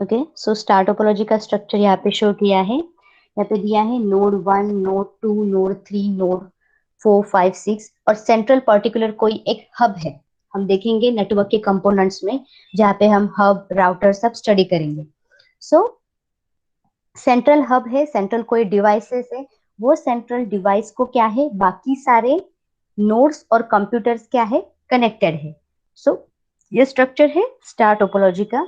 Okay, so star topology का structure यहाँ पे शो किया है। यहाँ पे दिया है नोड 1, नोड 2, नोड 3, नोड 4, 5, 6 और सेंट्रल पर्टिकुलर कोई एक हब है। हम देखेंगे नेटवर्क के कंपोनेंट्स में, जहाँ पे हम हब राउटर सब स्टडी करेंगे। सो सेंट्रल हब है, सेंट्रल कोई डिवाइसेस है, वो सेंट्रल डिवाइस को क्या है, बाकी सारे नोड्स और कंप्यूटर्स क्या है, कनेक्टेड है। सो ये स्ट्रक्चर है स्टार टोपोलॉजी का।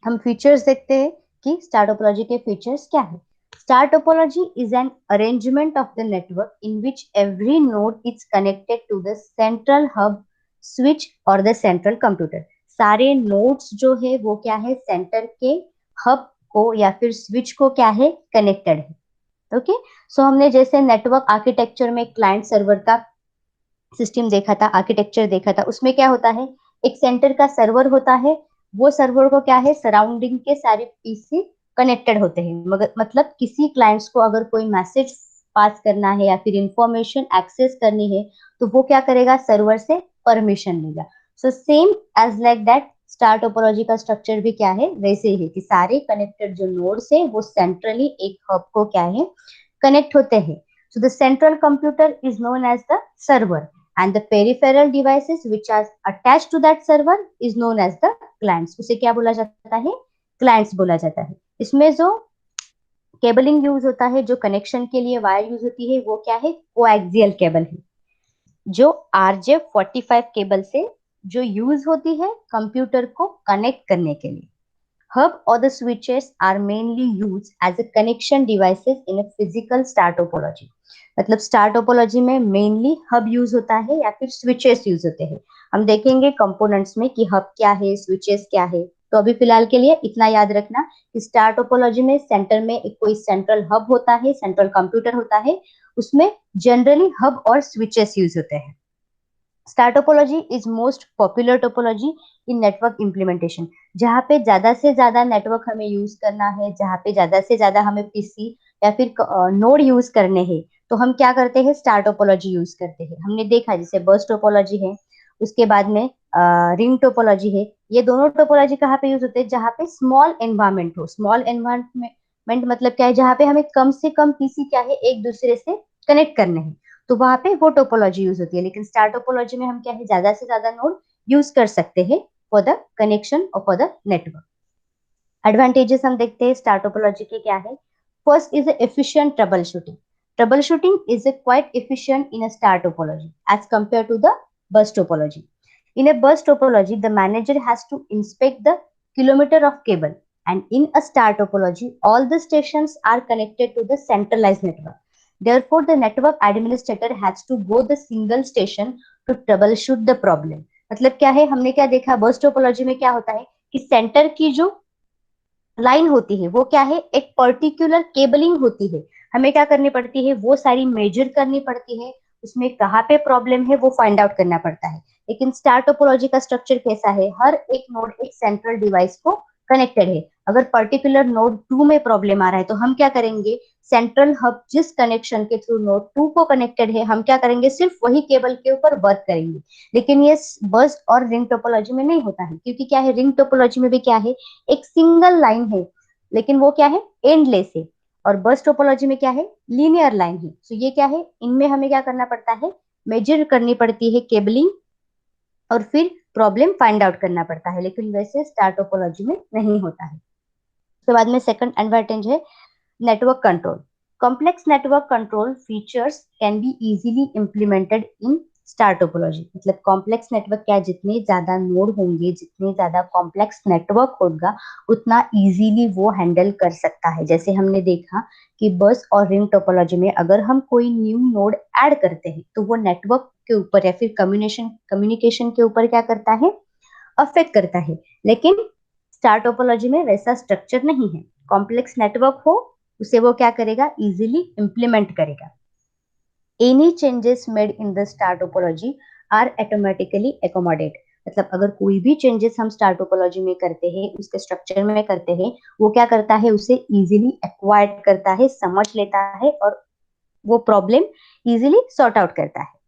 हम फीचर्स देखते हैं कि स्टार टोपोलॉजी के फीचर्स क्या है। Star topology is an arrangement of the network in which every node is connected to the central hub, switch और द सेंट्रल कंप्यूटर। सारे नोड्स जो है वो क्या है, सेंटर के हब को या फिर स्विच को क्या है, कनेक्टेड है। ओके, सो हमने जैसे नेटवर्क आर्किटेक्चर में क्लाइंट सर्वर का सिस्टम देखा था, आर्किटेक्चर देखा था, उसमें क्या होता है, एक सेंटर का सर्वर होता है, वो सर्वर को क्या है, सराउंडिंग के सारे पीसी कनेक्टेड होते हैं। मगर मतलब किसी क्लाइंट्स को अगर कोई मैसेज पास करना है या फिर इंफॉर्मेशन एक्सेस करनी है, तो वो क्या करेगा, सर्वर से परमिशन लेगा। So same as like that star topology का स्ट्रक्चर भी क्या है, वैसे ही है कि सारे कनेक्टेड जो नोड्स है वो सेंट्रली एक हब को क्या है, कनेक्ट होते हैं। So the central computer is known as the server and the peripheral devices which are attached to that server is known as the clients। उसे क्या बोला जाता है, clients बोला जाता है। इसमें जो केबलिंग यूज होता है, जो कनेक्शन के लिए वायर यूज होती है, वो क्या है, कोएक्सियल केबल है, जो RJ45 केबल से जो यूज होती है कंप्यूटर को कनेक्ट करने के लिए। Hub or the switches are mainly used as a connection devices in a physical star topology। मतलब स्टार टोपोलॉजी में मेनली हब यूज होता है या फिर स्विचेस यूज होते हैं। हम देखेंगे कंपोनेंट्स में कि हब क्या है, स्विचेस क्या है। तो अभी फिलहाल के लिए इतना याद रखना कि स्टार टोपोलॉजी में सेंटर में एक कोई सेंट्रल हब होता है, सेंट्रल कंप्यूटर होता है, उसमें जनरली हब और स्विचेस यूज होते हैं। Star topology is most popular topology in network implementation. जहाँ पे ज्यादा से ज्यादा नेटवर्क हमें यूज करना है, जहाँ पे ज्यादा से ज्यादा हमें पीसी या फिर नोड यूज करने हैं, तो हम क्या करते हैं, स्टार टोपोलॉजी यूज करते हैं। हमने देखा जैसे बस टोपोलॉजी है, उसके बाद में रिंग टोपोलॉजी है। ये दोनों टोपोलॉजी कहाँ पे यूज होते हैं, जहाँ पे स्मॉल एनवायरमेंट हो। स्मॉल एनवायरमेंट मतलब क्या है, जहाँ पे हमें कम से कम पीसी क्या है, एक दूसरे से कनेक्ट करने हैं, तो वहां पे वो टोपोलॉजी यूज होती है। लेकिन स्टार टोपोलॉजी में हम क्या है, ज्यादा से ज्यादा नोड यूज कर सकते हैं फॉर द कनेक्शन और फॉर द नेटवर्क। एडवांटेजेस हम देखते हैं स्टार टोपोलॉजी के क्या है। First is efficient troubleshooting. Troubleshooting is quite efficient in a star topology as compare to the bus topology. In a bus topology, the manager has to inspect the kilometer of cable, and in a star topology, all the stations are connected to the centralized network. Therefore, the network administrator has to go the single station to troubleshoot the problem। मतलब क्या है, हमने क्या देखा, बस topology में क्या होता है कि सेंटर की जो लाइन होती है वो क्या है, एक पर्टिकुलर केबलिंग होती है। हमें क्या करनी पड़ती है, वो सारी मेजर करनी पड़ती है, उसमें कहाँ पे प्रॉब्लम है वो फाइंड आउट करना पड़ता है। लेकिन स्टार टोपोलॉजी का स्ट्रक्चर कैसा है, हर एक नोड एक सेंट्रल डिवाइस को कनेक्टेड है। अगर पर्टिकुलर नोड 2 में प्रॉब्लम आ रहा है, तो हम क्या करेंगे, सेंट्रल हब जिस कनेक्शन के थ्रू नोड 2 को कनेक्टेड है, हम क्या करेंगे, सिर्फ वही केबल के ऊपर वर्क करेंगे। लेकिन ये बस और रिंग टोपोलॉजी में नहीं होता है, क्योंकि क्या है, रिंग टोपोलॉजी में भी क्या है, एक सिंगल लाइन है, लेकिन वो क्या है, एंडलेस है। और बस टोपोलॉजी में क्या है, लीनियर लाइन है। तो ये क्या है, इनमें हमें क्या करना पड़ता है, मेजर करनी पड़ती है केबलिंग, और फिर प्रॉब्लम फाइंड आउट करना पड़ता है। लेकिन वैसे स्टार टोपोलॉजी में नहीं होता है। उसके बाद में सेकंड एडवांटेज है network control. Complex network control features can be easily implemented in star topology. मतलब कॉम्प्लेक्स नेटवर्क क्या है, जितने ज्यादा नोड होंगे, जितने ज्यादा कॉम्प्लेक्स नेटवर्क होगा, उतना इजीली वो हैंडल कर सकता है। जैसे हमने देखा कि बस और रिंग टोपोलॉजी में अगर हम कोई न्यू नोड ऐड करते हैं, तो वो नेटवर्क के ऊपर या फिर कम्युनिकेशन के ऊपर क्या करता है, अफेक्ट करता है। लेकिन स्टार टोपोलॉजी में वैसा स्ट्रक्चर नहीं है। कॉम्प्लेक्स नेटवर्क हो, उसे वो क्या करेगा, इजीली इंप्लीमेंट करेगा। Any changes made in the star topology are automatically accommodate. मतलब अगर कोई भी चेंजेस हम स्टार टोपोलॉजी में करते हैं, उसके स्ट्रक्चर में करते हैं, वो क्या करता है, उसे इजीली एक्वायर्ड करता है, समझ लेता है, और वो प्रॉब्लम इजीली सॉर्ट आउट करता है।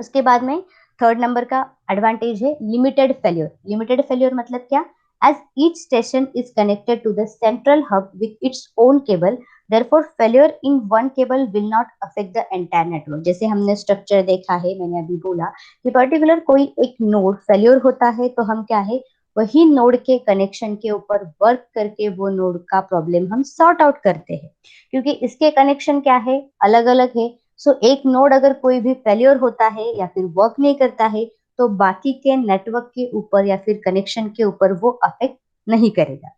उसके बाद में थर्ड नंबर का एडवांटेज है लिमिटेड फेल्योर। लिमिटेड फेल्योर मतलब क्या, as each station is connected to the central hub with its own cable, therefore failure in one cable will not affect the entire network. जैसे हमने structure देखा है, मैंने अभी बोला कि पर्टिकुलर कोई एक नोड फेल्योर होता है तो हम क्या है वही नोड के कनेक्शन के ऊपर वर्क करके वो नोड का प्रॉब्लम हम सॉर्ट आउट करते हैं, क्योंकि इसके कनेक्शन क्या है अलग अलग है। सो एक नोड अगर कोई भी फेल्योर होता है या फिर वर्क नहीं करता है तो बाकी के नेटवर्क के ऊपर या फिर कनेक्शन के ऊपर वो अफेक्ट नहीं करेगा।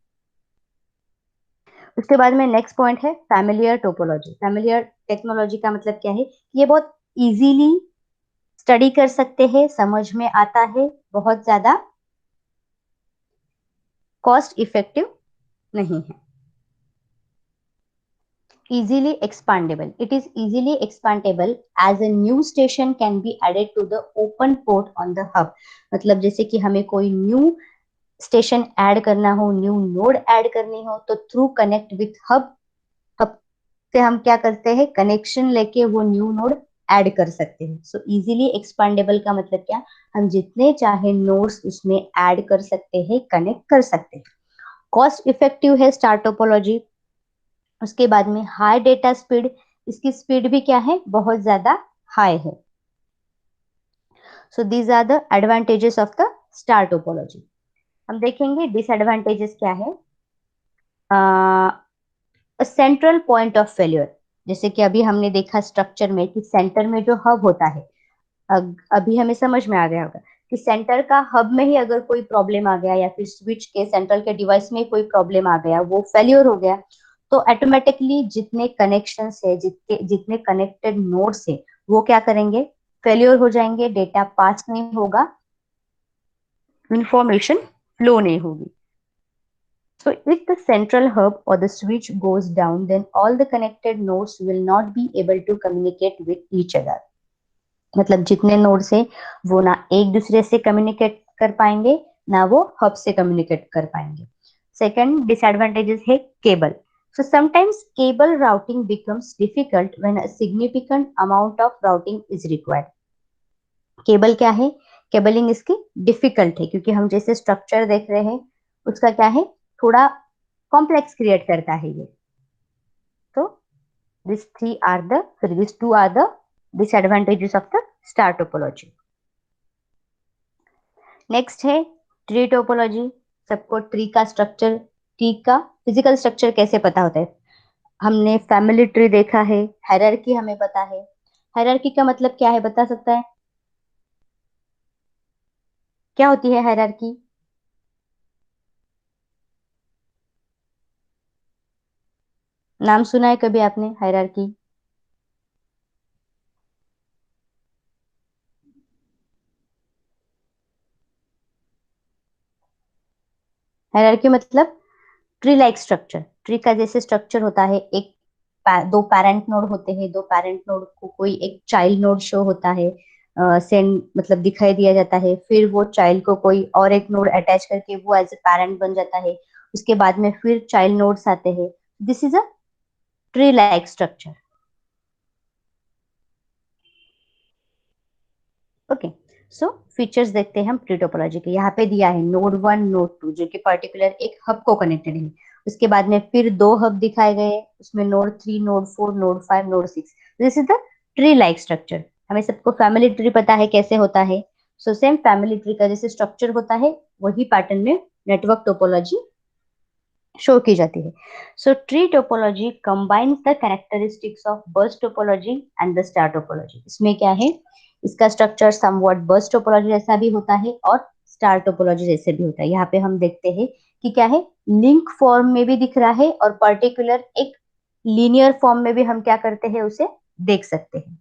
उसके बाद में नेक्स्ट पॉइंट है फैमिलियर टोपोलॉजी। फैमिलियर टेक्नोलॉजी का मतलब क्या है, ये बहुत इजीली स्टडी कर सकते हैं, समझ में आता है, बहुत ज्यादा कॉस्ट इफेक्टिव नहीं है। easily expandable, it is easily expandable as a new station can be added to the open port on the hub। मतलब जैसे कि हमें कोई न्यू स्टेशन ऐड करना हो, न्यू नोड ऐड करनी हो, तो through connect with hub, hub से हम क्या करते हैं कनेक्शन लेके वो न्यू नोड ऐड कर सकते हैं। सो इजीली एक्सपांडेबल का मतलब क्या, हम जितने चाहे नोड्स उसमें ऐड कर सकते हैं, कनेक्ट कर सकते हैं। कॉस्ट इफेक्टिव है स्टार टोपोलॉजी। उसके बाद में हाई डेटा स्पीड, इसकी स्पीड भी क्या है बहुत ज्यादा हाई है। So these are the advantages of the star topology. हम देखेंगे डिसएडवांटेजेस क्या है। सेंट्रल पॉइंट ऑफ फेल्योर, जैसे कि अभी हमने देखा स्ट्रक्चर में कि सेंटर में जो हब होता है, अभी हमें समझ में आ गया होगा कि सेंटर का हब में ही अगर कोई प्रॉब्लम आ गया या फिर स्विच के सेंट्रल के डिवाइस में कोई प्रॉब्लम आ गया, वो फेल्योर हो गया, तो ऑटोमेटिकली जितने कनेक्शंस है, जितने जितने कनेक्टेड नोड्स है, वो क्या करेंगे फेल्योर हो जाएंगे, डेटा पास नहीं होगा, इंफॉर्मेशन फ्लो नहीं होगी। So if the central hub or the switch goes down, then all the connected nodes will not be able to communicate with each other। मतलब जितने नोड्स है वो ना एक दूसरे से कम्युनिकेट कर पाएंगे, ना वो हब से कम्युनिकेट कर पाएंगे। सेकंड डिसएडवांटेजेस है cable. So sometimes cable routing becomes difficult when a significant amount of routing is required। Cable क्या है, केबलिंग इसकी डिफिकल्ट है क्योंकि हम जैसे स्ट्रक्चर देख रहे हैं उसका क्या है थोड़ा कॉम्प्लेक्स क्रिएट करता है ये। तो these two are the disadvantages of the star topology। Next है ट्री टोपोलॉजी। सबको ट्री का स्ट्रक्चर, ट्री का फिजिकल स्ट्रक्चर कैसे पता होता है, हमने फैमिली ट्री देखा है, हायरार्की हमें पता है। हायरार्की का मतलब क्या है बता सकता है, क्या होती है हायरार्की? नाम सुना है कभी आपने हायरार्की? हायरार्की मतलब ट्री लाइक स्ट्रक्चर। ट्री का जैसे स्ट्रक्चर होता है, एक दो पेरेंट नोड होते हैं, दो पेरेंट नोड को कोई एक चाइल्ड नोड शो होता है, सेंड मतलब दिखाई दिया जाता है, फिर वो चाइल्ड को कोई और एक नोड अटैच करके वो एज ए पेरेंट बन जाता है, उसके बाद में फिर चाइल्ड नोड्स आते हैं। This is a tree like structure. Okay, so features देखते हैं हम ट्री टोपोलॉजी के। यहाँ पे दिया है नोड वन नोड टू जो कि पर्टिकुलर एक हब को कनेक्टेड है, उसके बाद में फिर दो हब दिखाए गए, उसमें node three node four node five node six. This is the tree like structure. हमें सबको फैमिली ट्री पता है कैसे होता है। सो सेम फैमिली ट्री का जैसे स्ट्रक्चर होता है वही पैटर्न में नेटवर्क टोपोलॉजी शो की जाती है। सो tree topology combines the characteristics of बस topology and the star topology. इसमें क्या है, इसका स्ट्रक्चर समवॉट बस टोपोलॉजी जैसा भी होता है और स्टार टोपोलॉजी जैसे भी होता है। यहाँ पे हम देखते हैं कि क्या है, लिंक फॉर्म में भी दिख रहा है और पर्टिकुलर एक लीनियर फॉर्म में भी हम क्या करते हैं उसे देख सकते हैं।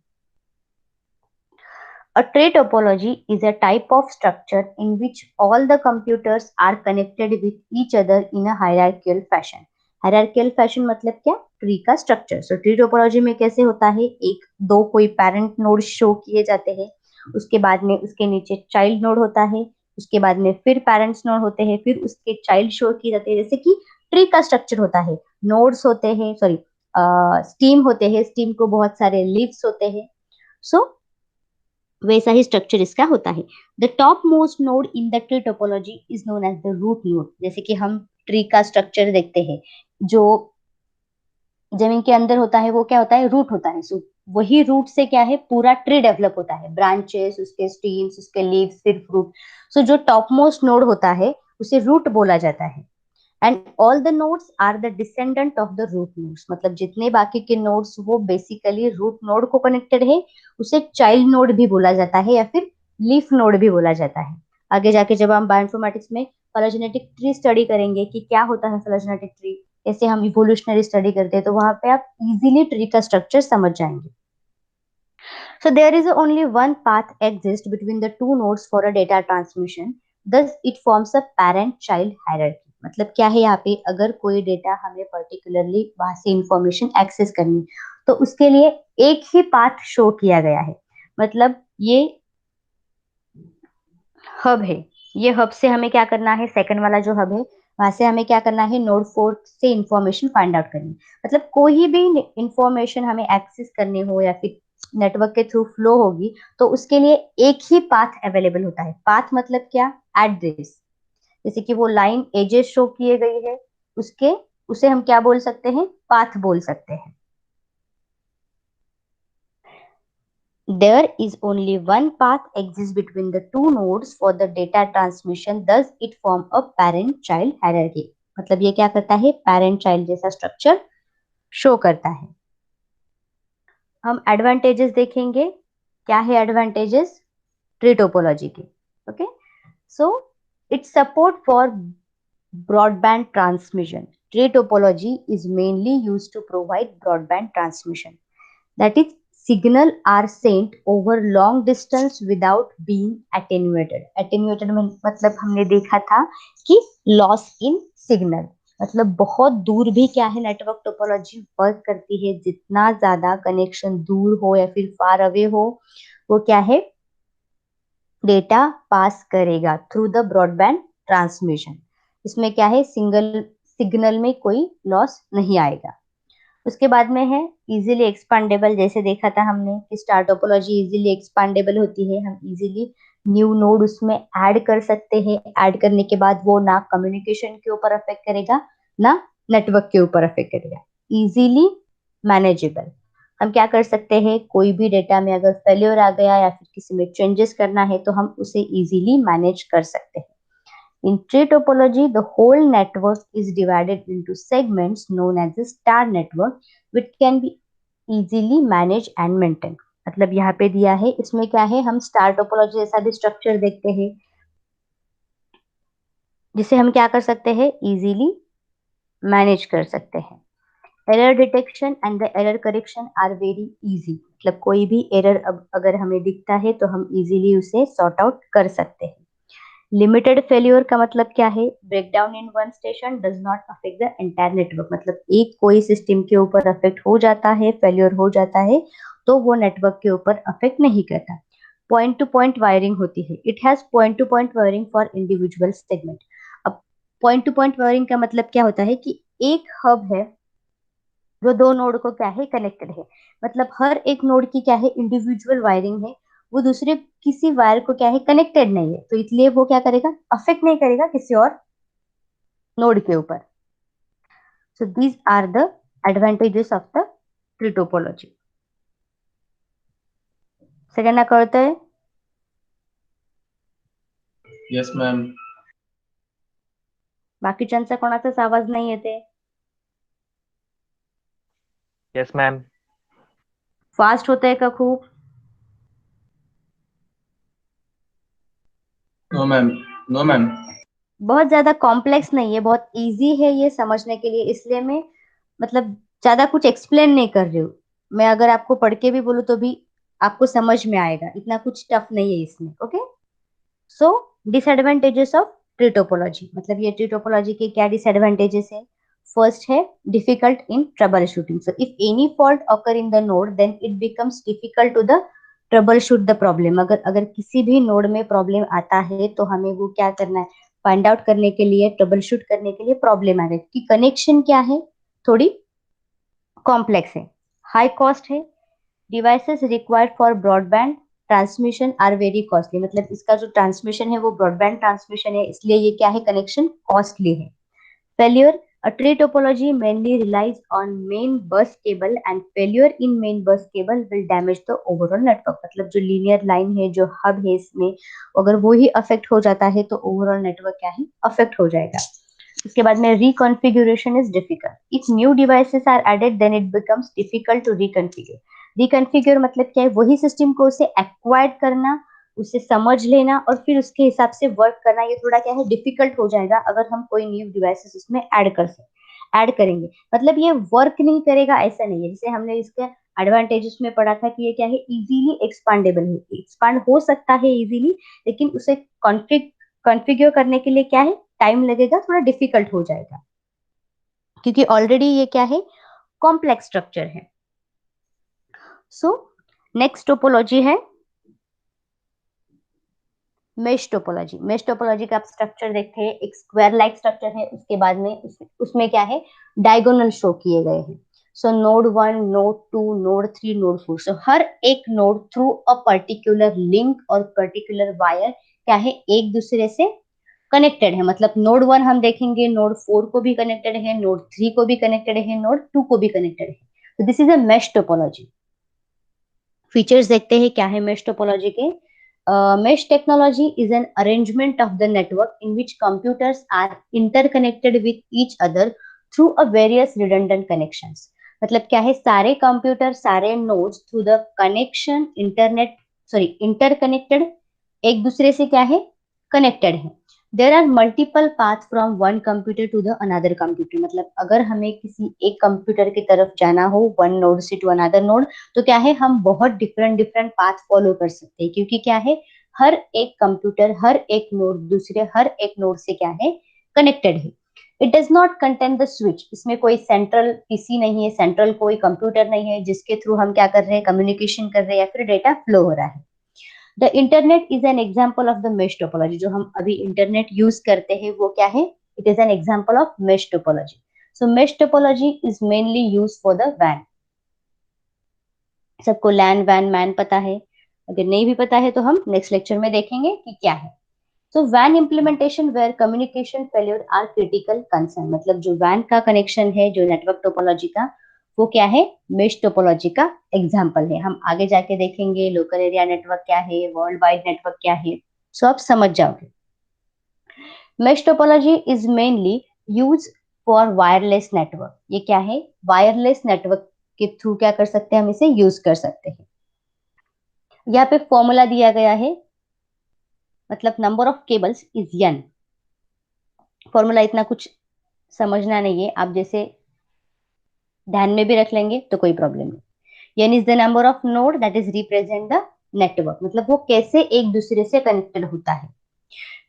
A tray topology is a type of structure in which all the computers are connected with each other in a hierarchical fashion। hierarchical fashion मतलब क्या, ट्री का स्ट्रक्चर। सो ट्री टोपोलॉजी में कैसे होता है, एक दो कोई पेरेंट नोड शो किए जाते हैं, उसके बाद में उसके नीचे चाइल्ड नोड होता है, उसके बाद में फिर पेरेंट्स नोड होते हैं, फिर उसके चाइल्ड शो किए जाते हैं। जैसे कि ट्री का स्ट्रक्चर होता है, नोड्स होते हैं, सॉरी स्टीम होते हैं, स्टीम को बहुत सारे लीव्स होते हैं। सो वैसा ही स्ट्रक्चर इसका होता है। The topmost node in the tree topology is known as the root node. जैसे कि हम ट्री का स्ट्रक्चर देखते हैं, जो जमीन के अंदर होता है वो क्या होता है, रूट होता है। सो वही रूट से क्या है, पूरा ट्री डेवलप होता है, ब्रांचेस, उसके स्टीम्स, उसके लीव्स, फिर फ्रूट। सो जो टॉप मोस्ट नोड होता है उसे रूट बोला जाता है। And all the nodes are the descendant of the root nodes, मतलब जितने बाकी के नोड्स वो बेसिकली रूट नोड को कनेक्टेड है, उसे चाइल्ड नोड भी बोला जाता है या फिर लीफ नोड भी बोला जाता है। आगे जाके जब हम बायोइन्फॉर्मेटिक्स में फिलोजेनेटिक ट्री स्टडी करेंगे कि क्या होता है फिलोजेनेटिक ट्री, कैसे हम इवोल्यूशनरी स्टडी करते हैं, तो वहां पे आप इजीली ट्री का स्ट्रक्चर समझ जाएंगे। So there is only one path exists between the two nodes for a data transmission. Thus it forms a parent-child hierarchy. मतलब क्या है यहाँ पे, अगर कोई डेटा हमें पर्टिकुलरली वहां से इंफॉर्मेशन एक्सेस करनी, तो उसके लिए एक ही पाथ शो किया गया है। मतलब ये हब है, ये हब से हमें क्या करना है, सेकंड वाला जो हब है वहां से हमें क्या करना है, नोड 4 से इंफॉर्मेशन फाइंड आउट करनी। मतलब कोई भी इंफॉर्मेशन हमें एक्सेस करनी हो या फिर नेटवर्क के थ्रू फ्लो होगी, तो उसके लिए एक ही पाथ अवेलेबल होता है। पाथ मतलब क्या, एड्रेस। जैसे कि वो लाइन एजेस शो किए गई है, उसके उसे हम क्या बोल सकते हैं, पाथ बोल सकते हैं। There is only one path exists between the two nodes for the data transmission, thus it form a parent-child hierarchy. मतलब ये क्या करता है, parent-child जैसा स्ट्रक्चर शो करता है। हम एडवांटेजेस देखेंगे, क्या है एडवांटेजेस ट्री टोपोलॉजी के। Okay, so it support for broadband transmission. Tree topology is mainly used to provide broadband transmission, that is signal are sent over long distance without being attenuated। attenuated मतलब हमने देखा था कि loss in signal, मतलब बहुत दूर भी क्या है, नेटवर्क टोपोलॉजी वर्क करती है। जितना ज्यादा कनेक्शन दूर हो या फिर फार अवे हो, वो क्या है, डेटा पास करेगा थ्रू द ब्रॉडबैंड ट्रांसमिशन। इसमें क्या है, सिंगल सिग्नल में कोई लॉस नहीं आएगा। उसके बाद में है इजीली एक्सपांडेबल। जैसे देखा था हमने कि स्टार टोपोलॉजी इजीली एक्सपांडेबल होती है, हम इजीली न्यू नोड उसमें ऐड कर सकते हैं। ऐड करने के बाद वो ना कम्युनिकेशन के ऊपर अफेक्ट करेगा, ना नेटवर्क के ऊपर अफेक्ट करेगा, इजीली मैनेजेबल। हम क्या कर सकते हैं, कोई भी डेटा में अगर फेल्योर आ गया या फिर किसी में चेंजेस करना है तो हम उसे इजीली मैनेज कर सकते हैं। In tree topology, the whole network is divided into segments known as the star network, which can be easily managed and maintained। मतलब यहाँ पे दिया है, इसमें क्या है, हम स्टार टोपोलॉजी जैसा भी स्ट्रक्चर देखते हैं, जिसे हम क्या कर सकते हैं, इजीली मैनेज कर सकते हैं। Error detection and the error correction are very easy. मतलब कोई भी एरर अगर हमें दिखता है तो हम इजीली उसे सॉर्ट आउट कर सकते हैं। लिमिटेड फेल्योर का मतलब क्या है, breakdown in one station does not affect the entire network. मतलब एक कोई सिस्टम के ऊपर अफेक्ट हो जाता है, फेल्योर हो जाता है, तो वो नेटवर्क के ऊपर अफेक्ट नहीं करता। पॉइंट टू पॉइंट वायरिंग होती है, it has point two point wiring for individual segment. अब पॉइंट टू पॉइंट वायरिंग का मतलब क्या होता है कि एक हब है जो दो नोड को क्या है, कनेक्टेड है। मतलब हर एक नोड की क्या है, इंडिविजुअल वायरिंग है, वो दूसरे किसी वायर को क्या है, कनेक्टेड नहीं है, तो इसलिए वो क्या करेगा, अफेक्ट नहीं करेगा किसी और नोड के ऊपर। So these are the advantages of the tree topology. सगळ्यांना कळतंय? Yes ma'am. बाकीच्यांचा कोणाचाच आवाज नाही येते? Yes ma'am. फास्ट होतंय का खूप? No ma'am. No ma'am. बहुत ज्यादा कॉम्प्लेक्स नहीं है, बहुत इजी है ये समझने के लिए, इसलिए मैं मतलब ज्यादा कुछ एक्सप्लेन नहीं कर रही हूँ। मैं अगर आपको पढ़ के भी बोलूँ तो भी आपको समझ में आएगा, इतना कुछ टफ नहीं है इसमें। Okay, so disadvantages of tree topology, मतलब ये ट्री टोपोलॉजी के क्या डिसएडवांटेजेस है। फर्स्ट है difficult in troubleshooting. So if any fault occur in the node then it becomes difficult to the troubleshoot the problem. अगर अगर किसी भी नोड में प्रॉब्लम आता है तो हमें वो क्या करना है, फाइंड आउट करने के लिए, ट्रबल शूट करने के लिए प्रॉब्लम आ रही है कि कनेक्शन क्या है, थोड़ी कॉम्प्लेक्स है, हाई कॉस्ट है, devices required for broadband transmission are very costly, मतलब इसका जो ट्रांसमिशन है वो ब्रॉडबैंड ट्रांसमिशन है, इसलिए ये क्या है, कनेक्शन कॉस्टली है। Failure, a tree topology mainly relies on main bus cable and failure in main bus cable will damage the overall network, मतलब जो लीनियर लाइन है, जो हब है इसमें, अगर वो ही अफेक्ट हो जाता है तो ओवरऑल नेटवर्क क्या है, अफेक्ट हो जाएगा। इसके बाद में reconfiguration is difficult, if new devices are added then it becomes difficult to reconfigure. Reconfigure मतलब क्या है, वही सिस्टम को उसे एक्वायर्ड करना, उसे समझ लेना और फिर उसके हिसाब से वर्क करना, ये थोड़ा क्या है, डिफिकल्ट हो जाएगा अगर हम कोई न्यू डिवाइसेस उसमें ऐड करेंगे। मतलब ये वर्क नहीं करेगा ऐसा नहीं है, जैसे हमने इसके एडवांटेजेस में पढ़ा था कि ये क्या है, इजीली एक्सपांडेबल है, एक्सपांड हो सकता है इजीली, लेकिन उसे कॉन्फ़िगर करने के लिए क्या है, टाइम लगेगा, थोड़ा डिफिकल्ट हो जाएगा, क्योंकि ऑलरेडी ये क्या है, कॉम्प्लेक्स स्ट्रक्चर है। सो नेक्स्ट टोपोलॉजी है मेश टोपोलॉजी। मेश टोपोलॉजी का आप स्ट्रक्चर देखते हैं, एक स्क्वायर लाइक स्ट्रक्चर है, उसके बाद में उसमें क्या है, डायगोनल शो किए गए हैं। सो नोड 1, नोड 2, नोड 3, नोड 4, सो हर एक node through a particular link और पर्टिकुलर वायर क्या है, एक दूसरे से कनेक्टेड है। मतलब नोड 1 हम देखेंगे, नोड 4 को भी कनेक्टेड है, नोड 3 को भी कनेक्टेड है, नोड 2 को भी कनेक्टेड है। तो this is a mesh topology. Features देखते हैं क्या है मेश टोपोलॉजी के। Mesh technology is an arrangement of the network in which computers are interconnected with each other through a various redundant connections. मतलब क्या है, सारे कंप्यूटर, सारे nodes through the connection interconnected, एक दूसरे से क्या है, कनेक्टेड है। There are multiple path from one computer to the another computer, मतलब अगर हमें किसी एक कंप्यूटर की तरफ जाना हो, वन नोड से टू अनदर नोड, तो क्या है, हम बहुत डिफरेंट डिफरेंट पाथ फॉलो कर सकते हैं, क्योंकि क्या है, हर एक कंप्यूटर, हर एक नोड दूसरे हर एक नोड से क्या है, कनेक्टेड है। It does not contain the switch, इसमें कोई सेंट्रल पीसी नहीं है, सेंट्रल कोई कंप्यूटर नहीं है जिसके थ्रू हम क्या कर रहे हैं, कम्युनिकेशन कर रहे हैं या फिर डेटा फ्लो हो रहा है। The internet is an example of the mesh topology, जो हम अभी इंटरनेट यूज करते हैं वो क्या है, it is an example of mesh topology. So mesh topology is mainly use for the वैन। सबको लैन वैन मैन पता है, अगर नहीं भी पता है तो हम नेक्स्ट लेक्चर में देखेंगे कि क्या है। सो वैन implementation where communication failure are critical concern, मतलब जो वैन का कनेक्शन है, जो नेटवर्क टोपोलॉजी का, वो क्या है, मेश टोपोलॉजी का एग्जाम्पल है। हम आगे जाके देखेंगे लोकल एरिया नेटवर्क क्या है, वर्ल्ड वाइड नेटवर्क क्या है, सो आप समझ जाओगे। Mesh topology is mainly use for wireless network, ये क्या है, वायरलेस नेटवर्क के थ्रू क्या कर सकते हैं, हम इसे यूज कर सकते हैं। यहाँ पे फॉर्मूला दिया गया है, मतलब number of cables is n। Formula इतना कुछ समझना नहीं है, आप जैसे ध्यान में भी रख लेंगे तो कोई प्रॉब्लम नहीं। n is the number of node that is represent the network, मतलब वो कैसे एक दूसरे से कनेक्टेड होता है।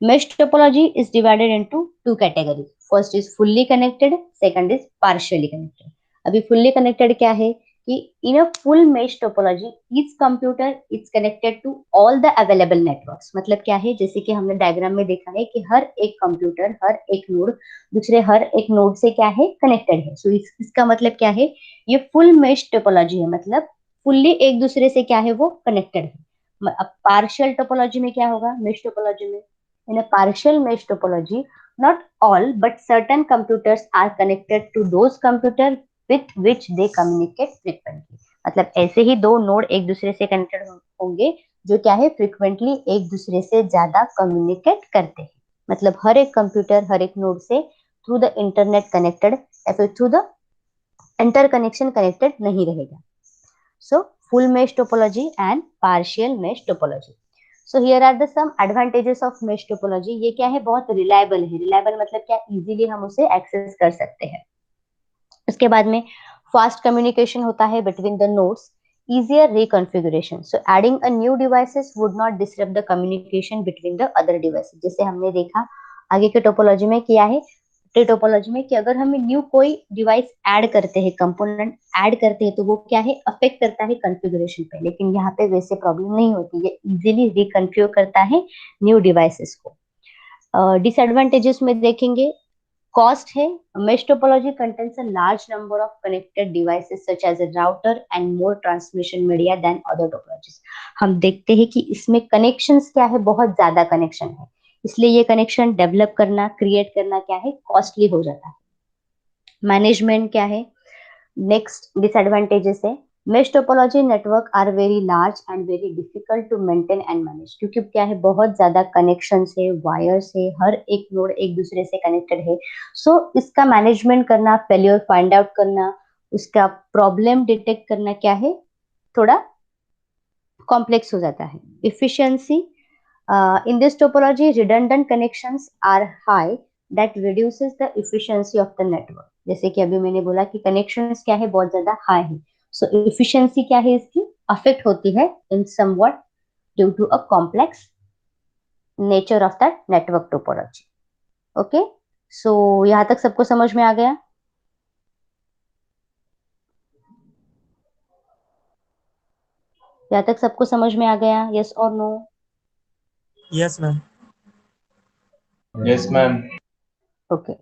Mesh topology is divided into two categories. First is fully connected, second is partially connected. अभी fully connected क्या है कि in a full mesh topology, each computer is connected to all the available networks. मतलब क्या है, जैसे कि हमने डायग्राम में देखा है कि हर एक कंप्यूटर, हर एक नोड दूसरे हर एक नोड से क्या है, कनेक्टेड है। सो इसका मतलब क्या है, ये फुल मेश टोपोलॉजी है, मतलब फुल्ली एक दूसरे से क्या है, वो कनेक्टेड है। अब पार्शियल टोपोलॉजी में क्या होगा, मेश टोपोलॉजी में, in a partial mesh topology, not all but certain computers are connected to those computers with which they communicate frequently. मतलब ऐसे ही दो नोड एक दूसरे से कनेक्टेड होंगे जो क्या है, फ्रीक्वेंटली एक दूसरे से ज्यादा कम्युनिकेट करते हैं। मतलब हर एक कंप्यूटर हर एक नोड से थ्रू द इंटरनेट कनेक्टेड या फिर through the interconnection connected नहीं रहेगा। So full mesh topology and partial mesh topology. So here are the some advantages of mesh topology. ये क्या है, बहुत रिलायबल है। रिलायबल मतलब क्या, इजीली हम उसे एक्सेस कर सकते हैं। उसके बाद में फास्ट कम्युनिकेशन होता है between the nodes, easier reconfiguration, so adding a new devices would not disrupt the communication between the other devices। जैसे हमने देखा आगे के टोपोलॉजी में किया है, ट्री टोपोलॉजी में, कि अगर हमें न्यू कोई डिवाइस ऐड करते हैं, कंपोनेंट ऐड करते हैं, तो वो क्या है, अफेक्ट करता है कॉन्फ़िगरेशन पे, लेकिन यहाँ पे वैसे प्रॉब्लम नहीं होती, ये इजीली रिकॉन्फ़िगर करता है न्यू डिवाइसेस को। डिसएडवांटेजेस में देखेंगे, Cost है, mesh topology contains a large number of connected devices such as a router and more transmission media than other topologies. हम देखते हैं कि इसमें कनेक्शंस क्या है, बहुत ज्यादा कनेक्शन है, इसलिए ये कनेक्शन डेवलप करना, क्रिएट करना क्या है, कॉस्टली हो जाता है. मैनेजमेंट क्या है, नेक्स्ट डिसएडवांटेजेस है, mesh topology network are very large and very difficult to maintain and manage. क्योंकि क्या है, बहुत ज्यादा कनेक्शंस है, वायर्स है, हर एक नोड एक दूसरे से कनेक्टेड है. सो इसका मैनेजमेंट करना, फेल्योर फाइंड आउट करना, उसका प्रॉब्लम डिटेक्ट करना क्या है, थोड़ा कॉम्प्लेक्स हो जाता है. Efficiency, in this topology redundant connections are high that reduces the efficiency of the network. जैसे कि अभी मैंने बोला कि कनेक्शंस क्या है, बहुत ज्यादा हाई है, सो इफिशियंसी क्या है इसकी, अफेक्ट होती है in somewhat due to a complex nature of that network topology. Okay, so यहाँ तक सबको समझ में आ गया? यहाँ तक सबको समझ में आ गया, यस और no? Yes, ma'am. Yes, ma'am. Okay.